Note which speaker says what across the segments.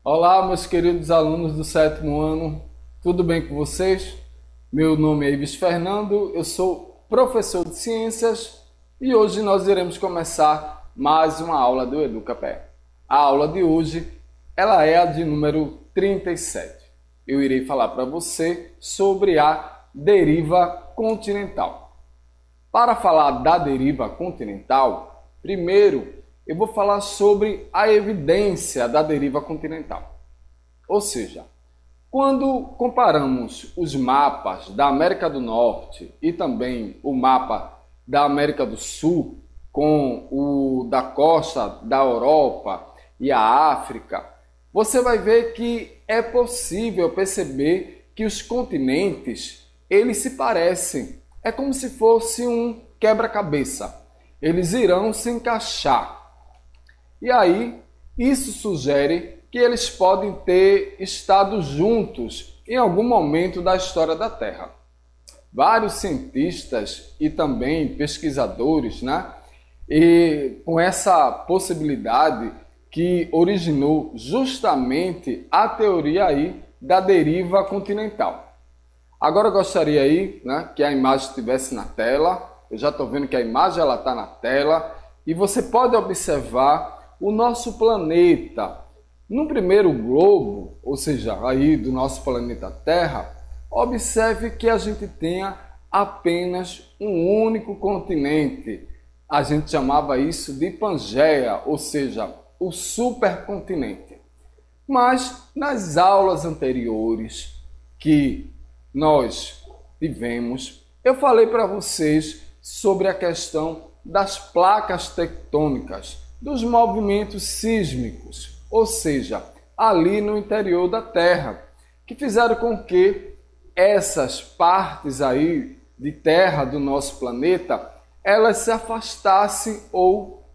Speaker 1: Olá, meus queridos alunos do sétimo ano, tudo bem com vocês? Meu nome é Ives Fernando, eu sou professor de ciências e hoje nós iremos começar mais uma aula do Educapé. A aula de hoje ela é a de número 37. Eu irei falar para você sobre a deriva continental. Para falar da deriva continental, primeiro eu vou falar sobre a evidência da deriva continental. Ou seja, quando comparamos os mapas da América do Norte e também o mapa da América do Sul com o da costa da Europa e a África, você vai ver que é possível perceber que os continentes, eles se parecem. É como se fosse um quebra-cabeça. Eles irão se encaixar. E aí, isso sugere que eles podem ter estado juntos em algum momento da história da Terra. Vários cientistas e também pesquisadores, e com essa possibilidade que originou justamente a teoria aí da deriva continental. Agora eu gostaria aí, que a imagem estivesse na tela. Eu já estou vendo que a imagem está na tela e você pode observar o nosso planeta. No primeiro globo, ou seja, aí do nosso planeta Terra, observe que a gente tenha apenas um único continente. A gente chamava isso de Pangeia, ou seja, o supercontinente. Mas nas aulas anteriores que nós tivemos, eu falei para vocês sobre a questão das placas tectônicas, dos movimentos sísmicos, ou seja, ali no interior da Terra, que fizeram com que essas partes aí de terra do nosso planeta, elas se afastassem ou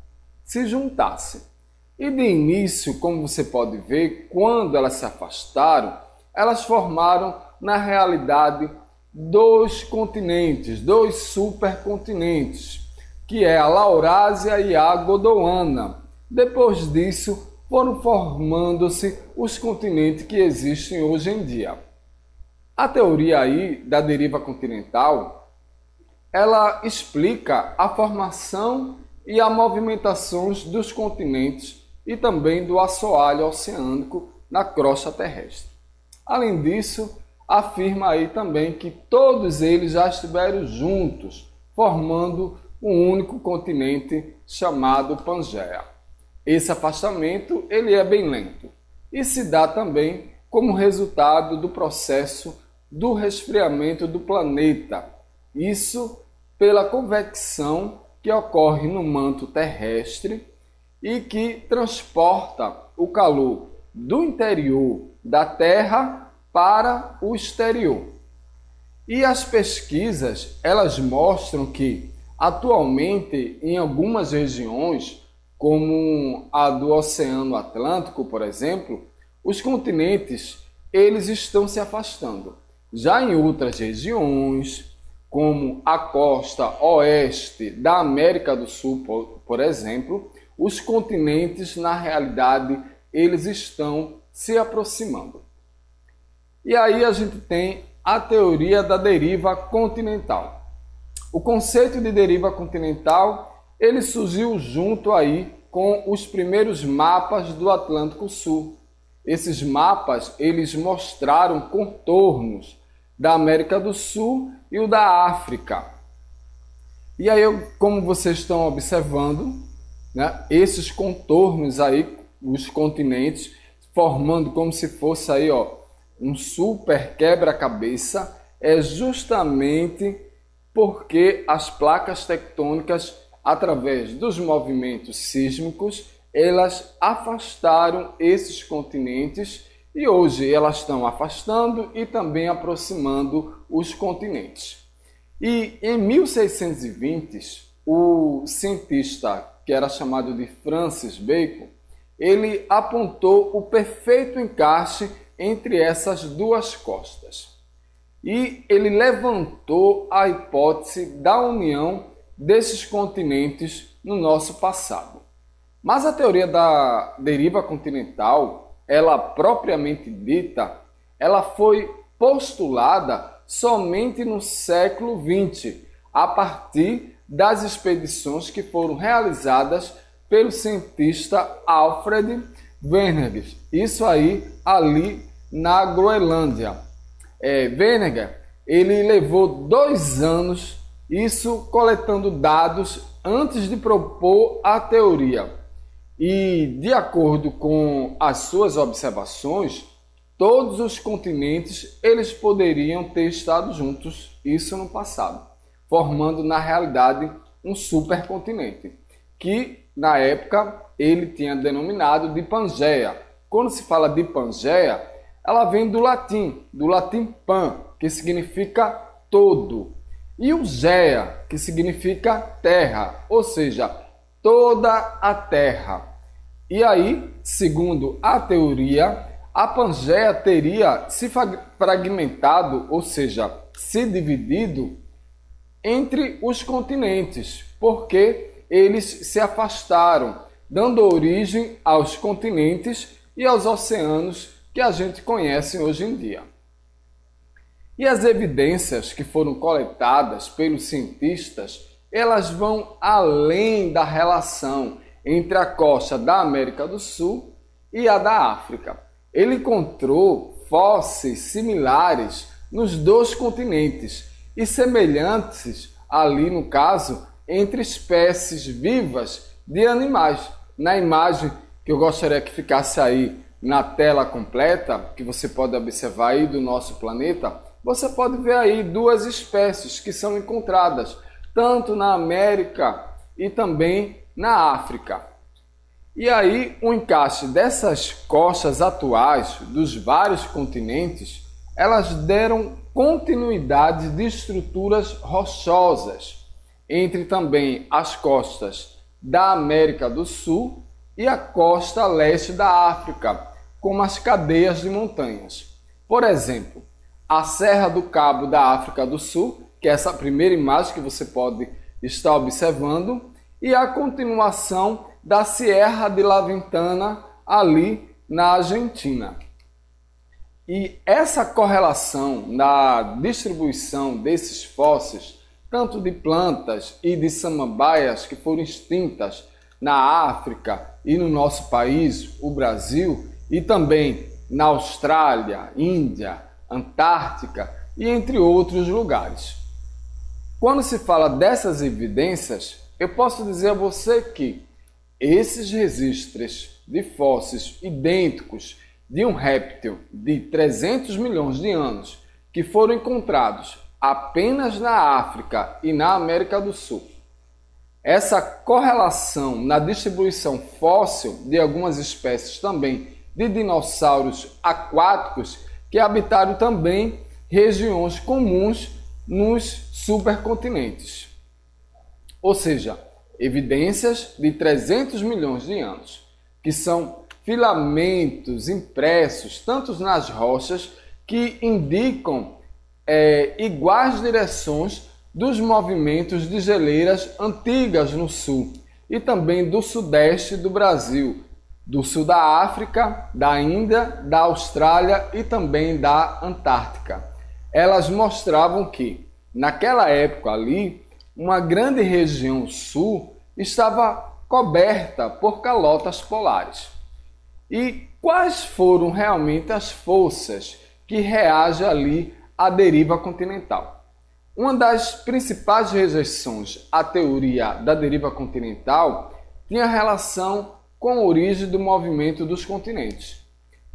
Speaker 1: se juntassem. E de início, como você pode ver, quando elas se afastaram, elas formaram, na realidade, dois continentes, dois supercontinentes, que é a Laurásia e a Gondwana. Depois disso, foram formando-se os continentes que existem hoje em dia. A teoria aí da deriva continental, ela explica a formação e a movimentações dos continentes e também do assoalho oceânico na crosta terrestre. Além disso, afirma aí também que todos eles já estiveram juntos, formando um único continente chamado Pangeia. Esse afastamento ele é bem lento e se dá também como resultado do processo do resfriamento do planeta. Isso pela convecção que ocorre no manto terrestre e que transporta o calor do interior da Terra para o exterior. E as pesquisas, elas mostram que atualmente em algumas regiões, como a do Oceano Atlântico, por exemplo, os continentes eles estão se afastando. Já em outras regiões, como a costa oeste da América do Sul, por exemplo, os continentes na realidade eles estão se aproximando. E aí a gente tem a teoria da deriva continental. O conceito de deriva continental, ele surgiu junto aí com os primeiros mapas do Atlântico Sul. Esses mapas, eles mostraram contornos da América do Sul e o da África. E aí, como vocês estão observando, esses contornos aí, os continentes, formando como se fosse aí, um super quebra-cabeça, é justamente porque as placas tectônicas, através dos movimentos sísmicos, elas afastaram esses continentes e hoje elas estão afastando e também aproximando os continentes. E em 1620, o cientista que era chamado de Francis Bacon, ele apontou o perfeito encaixe entre essas duas costas. E ele levantou a hipótese da união desses continentes no nosso passado. Mas a teoria da deriva continental, ela propriamente dita, ela foi postulada somente no século XX, a partir das expedições que foram realizadas pelo cientista Alfred Wegener. Isso aí ali na Groenlândia. Wegener, ele levou 2 anos, isso coletando dados antes de propor a teoria. E, de acordo com as suas observações, todos os continentes eles poderiam ter estado juntos, isso no passado, formando na realidade um supercontinente, que na época ele tinha denominado de Pangeia. Quando se fala de Pangeia, ela vem do latim pan, que significa todo, e o Geia, que significa terra, ou seja, toda a terra. E aí, segundo a teoria, a Pangeia teria se fragmentado, ou seja, se dividido entre os continentes, porque eles se afastaram, dando origem aos continentes e aos oceanos que a gente conhece hoje em dia. E as evidências que foram coletadas pelos cientistas, elas vão além da relação entre a costa da América do Sul e a da África. Ele encontrou fósseis similares nos 2 continentes e semelhantes ali, no caso, entre espécies vivas de animais. Na imagem que eu gostaria que ficasse aí na tela completa, que você pode observar aí do nosso planeta, você pode ver aí 2 espécies que são encontradas tanto na América e também na África. E aí o encaixe dessas costas atuais dos vários continentes, elas deram continuidade de estruturas rochosas entre também as costas da América do Sul e a costa leste da África, como as cadeias de montanhas. Por exemplo, a Serra do Cabo da África do Sul, que é essa primeira imagem que você pode estar observando, e a continuação da Sierra de La Ventana ali na Argentina. E essa correlação na distribuição desses fósseis, tanto de plantas e de samambaias que foram extintas na África e no nosso país, o Brasil, e também na Austrália, Índia, Antártica e entre outros lugares. Quando se fala dessas evidências, eu posso dizer a você que esses registros de fósseis idênticos de um réptil de 300 milhões de anos que foram encontrados apenas na África e na América do Sul, essa correlação na distribuição fóssil de algumas espécies também de dinossauros aquáticos que habitaram também regiões comuns nos supercontinentes. Ou seja, evidências de 300 milhões de anos, que são filamentos impressos tanto nas rochas que indicam iguais direções dos movimentos de geleiras antigas no sul e também do sudeste do Brasil, do sul da África, da Índia, da Austrália e também da Antártica. Elas mostravam que, naquela época ali, uma grande região sul estava coberta por calotas polares. E quais foram realmente as forças que reagem ali à deriva continental? Uma das principais rejeições à teoria da deriva continental tinha relação com a origem do movimento dos continentes.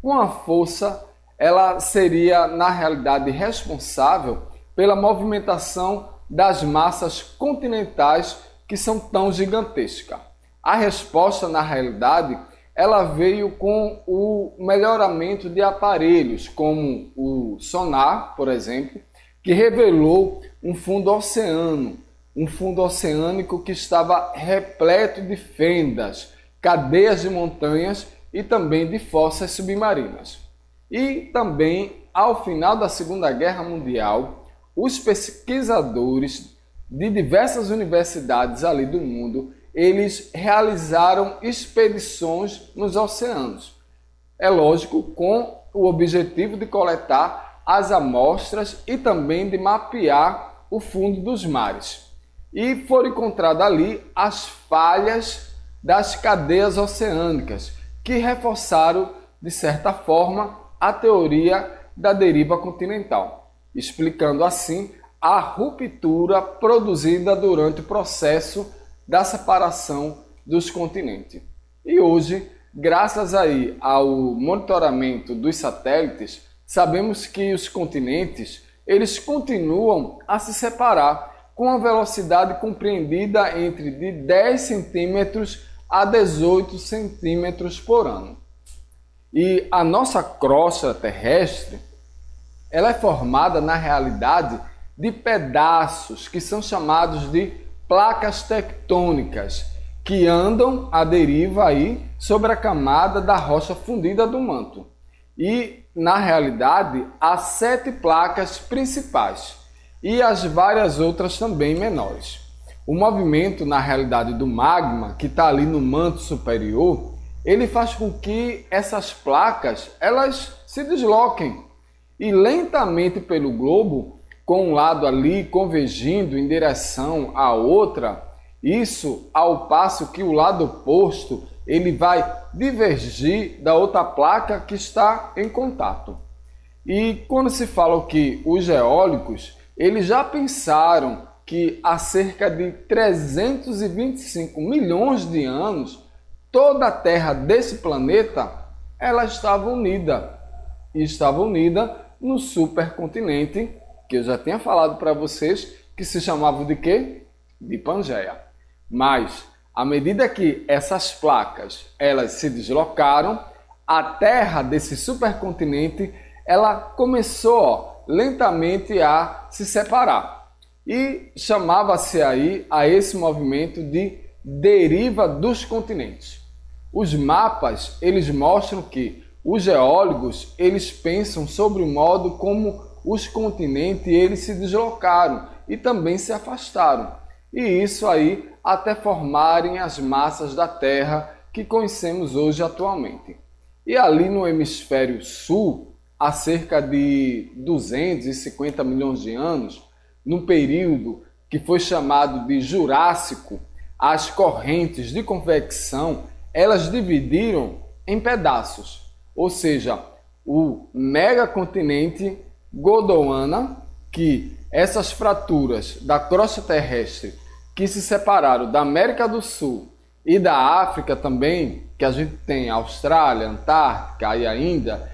Speaker 1: Uma força, ela seria na realidade responsável pela movimentação das massas continentais que são tão gigantescas. A resposta, na realidade, ela veio com o melhoramento de aparelhos, como o sonar, por exemplo, que revelou um fundo oceânico que estava repleto de fendas, cadeias de montanhas e também de fossas submarinas. E também, ao final da Segunda Guerra Mundial, os pesquisadores de diversas universidades ali do mundo, eles realizaram expedições nos oceanos, É lógico, com o objetivo de coletar as amostras e também de mapear o fundo dos mares. E foram encontradas ali as falhas das cadeias oceânicas, que reforçaram, de certa forma, a teoria da deriva continental, explicando assim a ruptura produzida durante o processo da separação dos continentes. E hoje, graças aí ao monitoramento dos satélites, sabemos que os continentes eles continuam a se separar com a velocidade compreendida entre de 10 centímetros a 18 centímetros por ano. E a nossa crosta terrestre ela é formada, na realidade, de pedaços que são chamados de placas tectônicas, que andam à deriva aí sobre a camada da rocha fundida do manto. E, na realidade, há 7 placas principais e as várias outras também menores. O movimento, na realidade, do magma, que está ali no manto superior, ele faz com que essas placas elas se desloquem e lentamente pelo globo, com um lado ali convergindo em direção à outra, isso ao passo que o lado oposto ele vai divergir da outra placa que está em contato. E quando se fala que os geólogos eles já pensaram que há cerca de 325 milhões de anos toda a Terra desse planeta ela estava unida e estava unida no supercontinente que eu já tinha falado para vocês que se chamava de quê? De Pangeia. Mas à medida que essas placas elas se deslocaram, a Terra desse supercontinente ela começou lentamente a se separar e chamava-se aí a esse movimento de deriva dos continentes. Os mapas eles mostram que os geólogos eles pensam sobre o modo como os continentes eles se deslocaram e também se afastaram. E isso aí até formarem as massas da Terra que conhecemos hoje atualmente. E ali no hemisfério sul, há cerca de 250 milhões de anos, num período que foi chamado de Jurássico, as correntes de convecção elas dividiram em pedaços, ou seja, o megacontinente Gondwana, que essas fraturas da crosta terrestre que se separaram da América do Sul e da África também, que a gente tem a Austrália, Antártica e ainda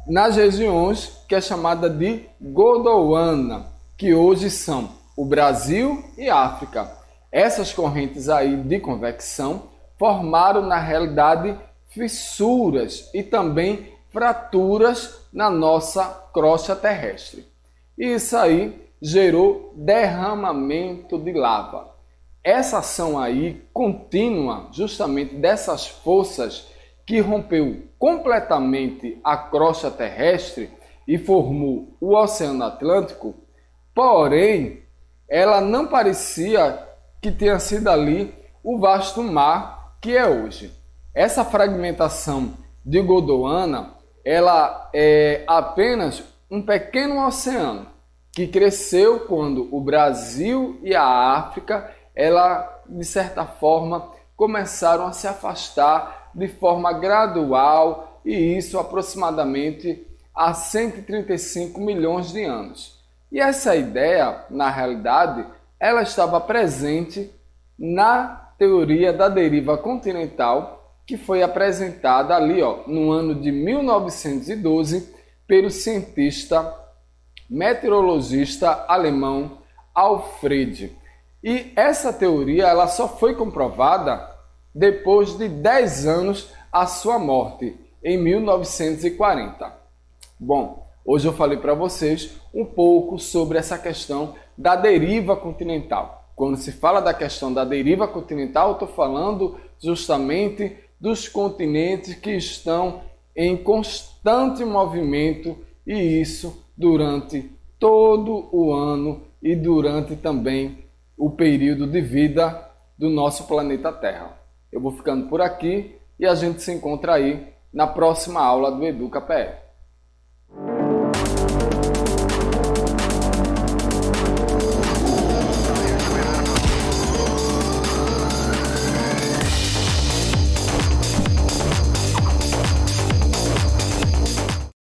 Speaker 1: nas regiões que é chamada de Gondwana, que hoje são o Brasil e a África. Essas correntes aí de convecção formaram na realidade fissuras e também fraturas na nossa crosta terrestre. E isso aí gerou derramamento de lava. Essa ação aí contínua justamente dessas forças que rompeu completamente a crosta terrestre e formou o Oceano Atlântico, porém, ela não parecia que tenha sido ali o vasto mar que é hoje. Essa fragmentação de Gondwana, ela é apenas um pequeno oceano que cresceu quando o Brasil e a África, ela, de certa forma, começaram a se afastar de forma gradual, e isso aproximadamente há 135 milhões de anos. E essa ideia, na realidade, ela estava presente na teoria da deriva continental, que foi apresentada ali no ano de 1912 pelo cientista meteorologista alemão Alfred. E essa teoria ela só foi comprovada depois de 10 anos à sua morte, em 1940. Bom, hoje eu falei para vocês um pouco sobre essa questão da deriva continental. Quando se fala da questão da deriva continental, eu estou falando justamente dos continentes que estão em constante movimento, e isso durante todo o ano e durante também o período de vida do nosso planeta Terra. Eu vou ficando por aqui e a gente se encontra aí na próxima aula do EducaPE.